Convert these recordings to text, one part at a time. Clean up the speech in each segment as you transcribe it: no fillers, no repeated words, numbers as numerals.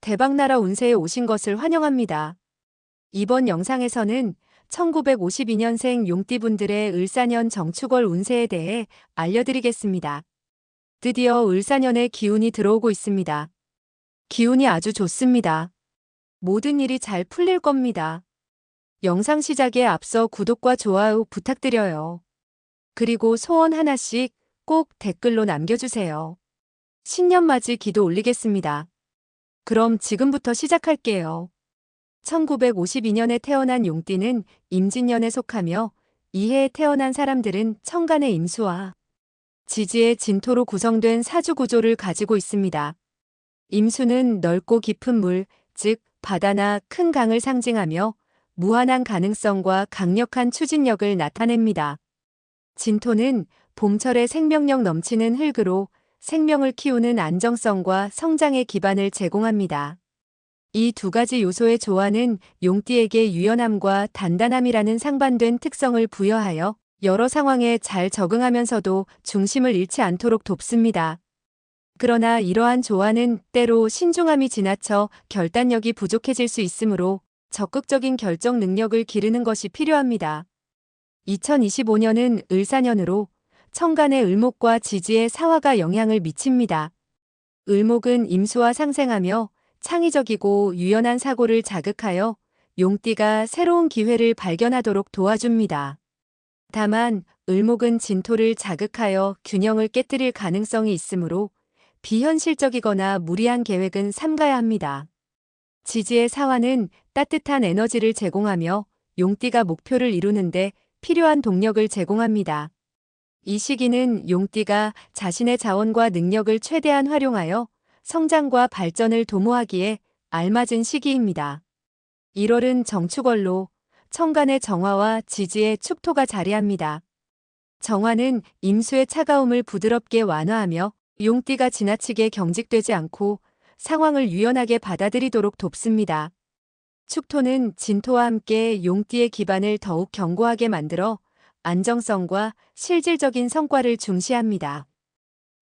대박나라 운세에 오신 것을 환영합니다. 이번 영상에서는 1952년생 용띠분들의 을사년 정축월 운세에 대해 알려드리겠습니다. 드디어 을사년의 기운이 들어오고 있습니다. 기운이 아주 좋습니다. 모든 일이 잘 풀릴 겁니다. 영상 시작에 앞서 구독과 좋아요 부탁드려요. 그리고 소원 하나씩 꼭 댓글로 남겨주세요. 신년맞이 기도 올리겠습니다. 그럼 지금부터 시작할게요. 1952년에 태어난 용띠는 임진년에 속하며 이해에 태어난 사람들은 천간의 임수와 지지의 진토로 구성된 사주 구조를 가지고 있습니다. 임수는 넓고 깊은 물, 즉 바다나 큰 강을 상징하며 무한한 가능성과 강력한 추진력을 나타냅니다. 진토는 봄철의 생명력 넘치는 흙으로 생명을 키우는 안정성과 성장의 기반을 제공합니다. 이 두 가지 요소의 조화는 용띠에게 유연함과 단단함이라는 상반된 특성을 부여하여 여러 상황에 잘 적응하면서도 중심을 잃지 않도록 돕습니다. 그러나 이러한 조화는 때로 신중함이 지나쳐 결단력이 부족해질 수 있으므로 적극적인 결정 능력을 기르는 것이 필요합니다. 2025년은 을사년으로 천간의 을목과 지지의 사화가 영향을 미칩니다. 을목은 임수와 상생하며 창의적이고 유연한 사고를 자극하여 용띠가 새로운 기회를 발견하도록 도와줍니다. 다만 을목은 진토를 자극하여 균형을 깨뜨릴 가능성이 있으므로 비현실적이거나 무리한 계획은 삼가야 합니다. 지지의 사화는 따뜻한 에너지를 제공하며 용띠가 목표를 이루는데 필요한 동력을 제공합니다. 이 시기는 용띠가 자신의 자원과 능력을 최대한 활용하여 성장과 발전을 도모하기에 알맞은 시기입니다. 1월은 정축월로 천간의 정화와 지지의 축토가 자리합니다. 정화는 임수의 차가움을 부드럽게 완화하며 용띠가 지나치게 경직되지 않고 상황을 유연하게 받아들이도록 돕습니다. 축토는 진토와 함께 용띠의 기반을 더욱 견고하게 만들어 안정성과 실질적인 성과를 중시합니다.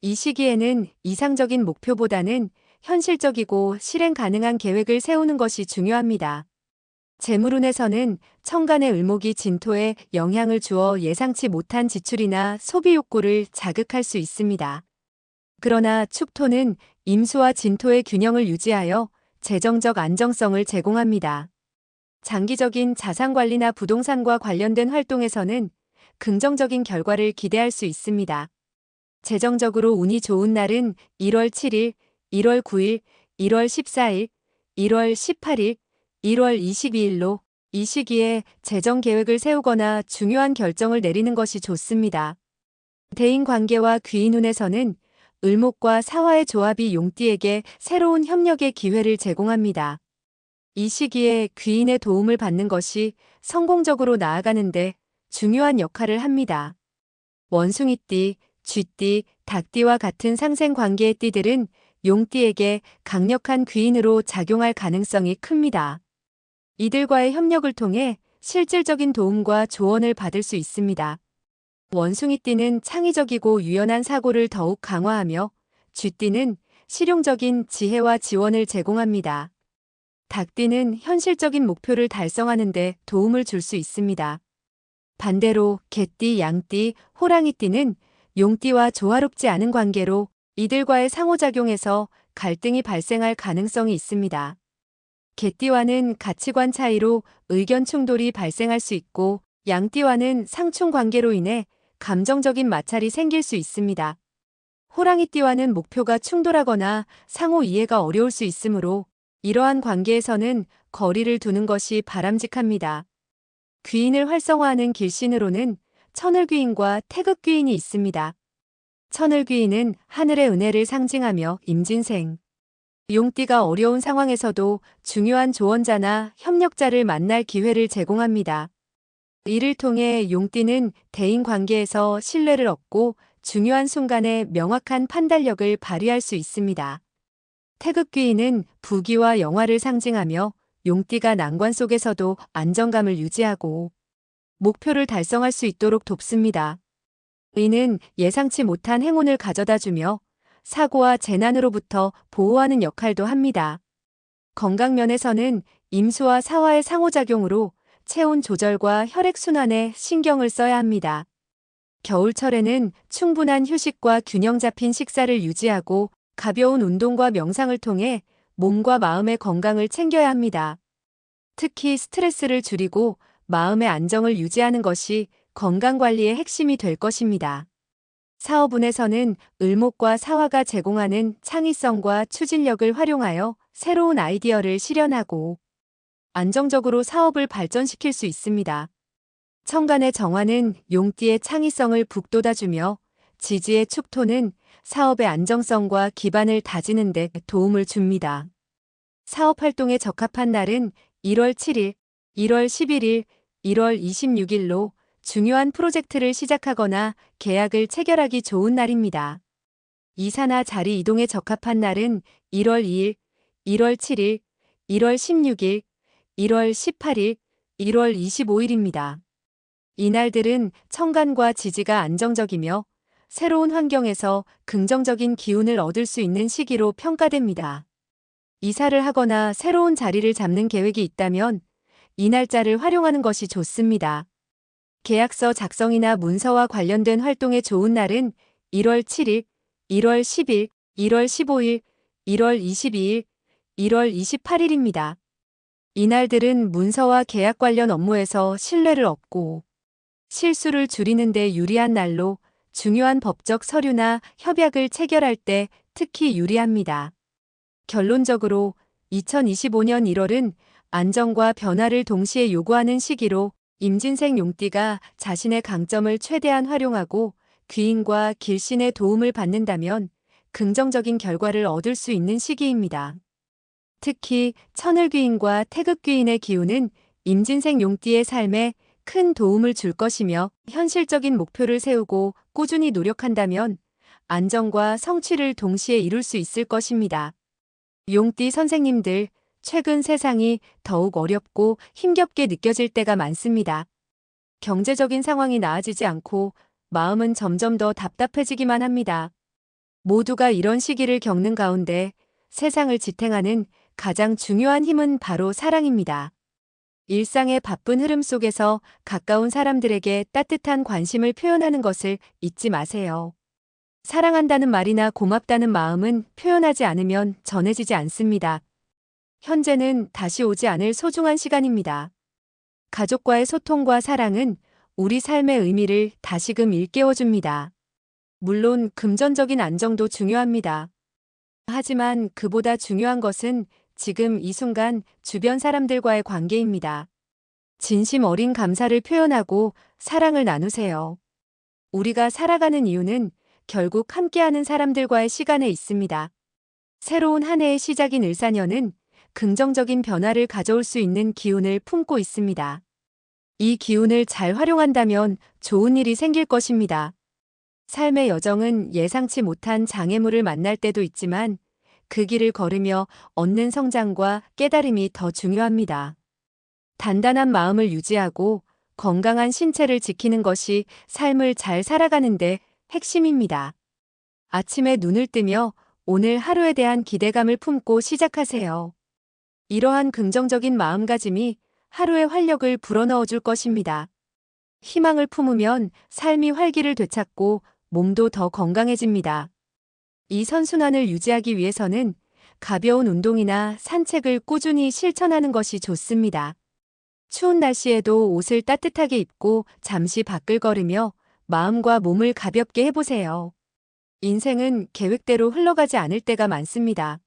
이 시기에는 이상적인 목표보다는 현실적이고 실행 가능한 계획을 세우는 것이 중요합니다. 재물운에서는 천간의 을목이 진토에 영향을 주어 예상치 못한 지출이나 소비 욕구를 자극할 수 있습니다. 그러나 축토는 임수와 진토의 균형을 유지하여 재정적 안정성을 제공합니다. 장기적인 자산 관리나 부동산과 관련된 활동에서는 긍정적인 결과를 기대할 수 있습니다. 재정적으로 운이 좋은 날은 1월 7일, 1월 9일, 1월 14일, 1월 18일, 1월 22일로 이 시기에 재정 계획을 세우거나 중요한 결정을 내리는 것이 좋습니다. 대인관계와 귀인운에서는 을목과 사화의 조합이 용띠에게 새로운 협력의 기회를 제공합니다. 이 시기에 귀인의 도움을 받는 것이 성공적으로 나아가는데 중요한 역할을 합니다. 원숭이띠, 쥐띠, 닭띠와 같은 상생관계의 띠들은 용띠에게 강력한 귀인으로 작용할 가능성이 큽니다. 이들과의 협력을 통해 실질적인 도움과 조언을 받을 수 있습니다. 원숭이띠는 창의적이고 유연한 사고를 더욱 강화하며 쥐띠는 실용적인 지혜와 지원을 제공합니다. 닭띠는 현실적인 목표를 달성하는 데 도움을 줄 수 있습니다. 반대로 개띠, 양띠, 호랑이띠는 용띠와 조화롭지 않은 관계로 이들과의 상호작용에서 갈등이 발생할 가능성이 있습니다. 개띠와는 가치관 차이로 의견 충돌이 발생할 수 있고 양띠와는 상충 관계로 인해 감정적인 마찰이 생길 수 있습니다. 호랑이띠와는 목표가 충돌하거나 상호 이해가 어려울 수 있으므로 이러한 관계에서는 거리를 두는 것이 바람직합니다. 귀인을 활성화하는 길신으로는 천을귀인과 태극귀인이 있습니다. 천을귀인은 하늘의 은혜를 상징하며 임진생, 용띠가 어려운 상황에서도 중요한 조언자나 협력자를 만날 기회를 제공합니다. 이를 통해 용띠는 대인관계에서 신뢰를 얻고 중요한 순간에 명확한 판단력을 발휘할 수 있습니다. 태극귀인은 부귀와 영화를 상징하며 용띠가 난관 속에서도 안정감을 유지하고 목표를 달성할 수 있도록 돕습니다. 이는 예상치 못한 행운을 가져다주며 사고와 재난으로부터 보호하는 역할도 합니다. 건강 면에서는 임수와 사화의 상호작용으로 체온 조절과 혈액순환에 신경을 써야 합니다. 겨울철에는 충분한 휴식과 균형 잡힌 식사를 유지하고 가벼운 운동과 명상을 통해 몸과 마음의 건강을 챙겨야 합니다. 특히 스트레스를 줄이고 마음의 안정을 유지하는 것이 건강관리의 핵심이 될 것입니다. 사업운에서는 을목과 사화가 제공하는 창의성과 추진력을 활용하여 새로운 아이디어를 실현하고 안정적으로 사업을 발전시킬 수 있습니다. 천간의 정화는 용띠의 창의성을 북돋아주며 지지의 축토는 사업의 안정성과 기반을 다지는 데 도움을 줍니다. 사업 활동에 적합한 날은 1월 7일, 1월 11일, 1월 26일로 중요한 프로젝트를 시작하거나 계약을 체결하기 좋은 날입니다. 이사나 자리 이동에 적합한 날은 1월 2일, 1월 7일, 1월 16일, 1월 18일, 1월 25일입니다. 이날들은 천간과 지지가 안정적이며 새로운 환경에서 긍정적인 기운을 얻을 수 있는 시기로 평가됩니다. 이사를 하거나 새로운 자리를 잡는 계획이 있다면 이 날짜를 활용하는 것이 좋습니다. 계약서 작성이나 문서와 관련된 활동에 좋은 날은 1월 7일, 1월 10일, 1월 15일, 1월 22일, 1월 28일입니다. 이날들은 문서와 계약 관련 업무에서 신뢰를 얻고 실수를 줄이는 데 유리한 날로 중요한 법적 서류나 협약을 체결할 때 특히 유리합니다. 결론적으로 2025년 1월은 안정과 변화를 동시에 요구하는 시기로 임진생 용띠가 자신의 강점을 최대한 활용하고 귀인과 길신의 도움을 받는다면 긍정적인 결과를 얻을 수 있는 시기입니다. 특히 천을귀인과 태극귀인의 기운은 임진생 용띠의 삶에 큰 도움을 줄 것이며 현실적인 목표를 세우고 꾸준히 노력한다면 안정과 성취를 동시에 이룰 수 있을 것입니다. 용띠 선생님들, 최근 세상이 더욱 어렵고 힘겹게 느껴질 때가 많습니다. 경제적인 상황이 나아지지 않고 마음은 점점 더 답답해지기만 합니다. 모두가 이런 시기를 겪는 가운데 세상을 지탱하는 가장 중요한 힘은 바로 사랑입니다. 일상의 바쁜 흐름 속에서 가까운 사람들에게 따뜻한 관심을 표현하는 것을 잊지 마세요. 사랑한다는 말이나 고맙다는 마음은 표현하지 않으면 전해지지 않습니다. 현재는 다시 오지 않을 소중한 시간입니다. 가족과의 소통과 사랑은 우리 삶의 의미를 다시금 일깨워줍니다. 물론 금전적인 안정도 중요합니다. 하지만 그보다 중요한 것은 지금 이 순간 주변 사람들과의 관계입니다. 진심 어린 감사를 표현하고 사랑을 나누세요. 우리가 살아가는 이유는 결국 함께하는 사람들과의 시간에 있습니다. 새로운 한 해의 시작인 을사년은 긍정적인 변화를 가져올 수 있는 기운을 품고 있습니다. 이 기운을 잘 활용한다면 좋은 일이 생길 것입니다. 삶의 여정은 예상치 못한 장애물을 만날 때도 있지만 그 길을 걸으며 얻는 성장과 깨달음이 더 중요합니다. 단단한 마음을 유지하고 건강한 신체를 지키는 것이 삶을 잘 살아가는 데 핵심입니다. 아침에 눈을 뜨며 오늘 하루에 대한 기대감을 품고 시작하세요. 이러한 긍정적인 마음가짐이 하루의 활력을 불어넣어 줄 것입니다. 희망을 품으면 삶이 활기를 되찾고 몸도 더 건강해집니다. 이 선순환을 유지하기 위해서는 가벼운 운동이나 산책을 꾸준히 실천하는 것이 좋습니다. 추운 날씨에도 옷을 따뜻하게 입고 잠시 밖을 걸으며 마음과 몸을 가볍게 해보세요. 인생은 계획대로 흘러가지 않을 때가 많습니다.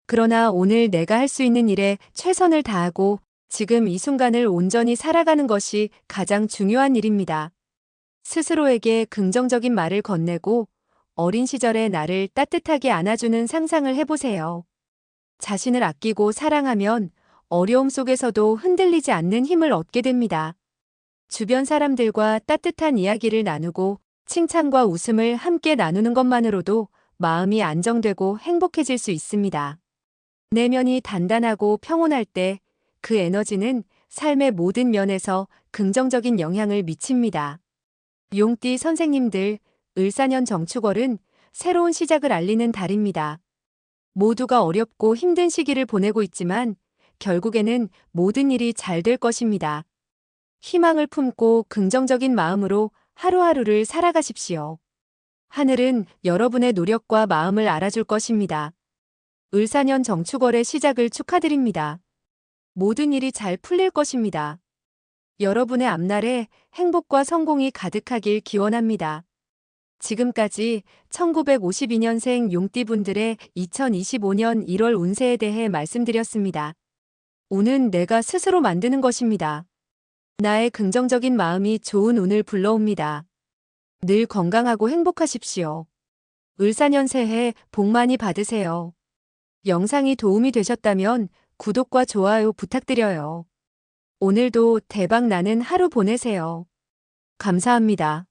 그러나 오늘 내가 할 수 있는 일에 최선을 다하고 지금 이 순간을 온전히 살아가는 것이 가장 중요한 일입니다. 스스로에게 긍정적인 말을 건네고 어린 시절의 나를 따뜻하게 안아주는 상상을 해보세요. 자신을 아끼고 사랑하면 어려움 속에서도 흔들리지 않는 힘을 얻게 됩니다. 주변 사람들과 따뜻한 이야기를 나누고 칭찬과 웃음을 함께 나누는 것만으로도 마음이 안정되고 행복해질 수 있습니다. 내면이 단단하고 평온할 때 그 에너지는 삶의 모든 면에서 긍정적인 영향을 미칩니다. 용띠 선생님들, 을사년 정축월은 새로운 시작을 알리는 달입니다. 모두가 어렵고 힘든 시기를 보내고 있지만 결국에는 모든 일이 잘 될 것입니다. 희망을 품고 긍정적인 마음으로 하루하루를 살아가십시오. 하늘은 여러분의 노력과 마음을 알아줄 것입니다. 을사년 정축월의 시작을 축하드립니다. 모든 일이 잘 풀릴 것입니다. 여러분의 앞날에 행복과 성공이 가득하길 기원합니다. 지금까지 1952년생 용띠분들의 2025년 1월 운세에 대해 말씀드렸습니다. 운은 내가 스스로 만드는 것입니다. 나의 긍정적인 마음이 좋은 운을 불러옵니다. 늘 건강하고 행복하십시오. 을사년 새해 복 많이 받으세요. 영상이 도움이 되셨다면 구독과 좋아요 부탁드려요. 오늘도 대박 나는 하루 보내세요. 감사합니다.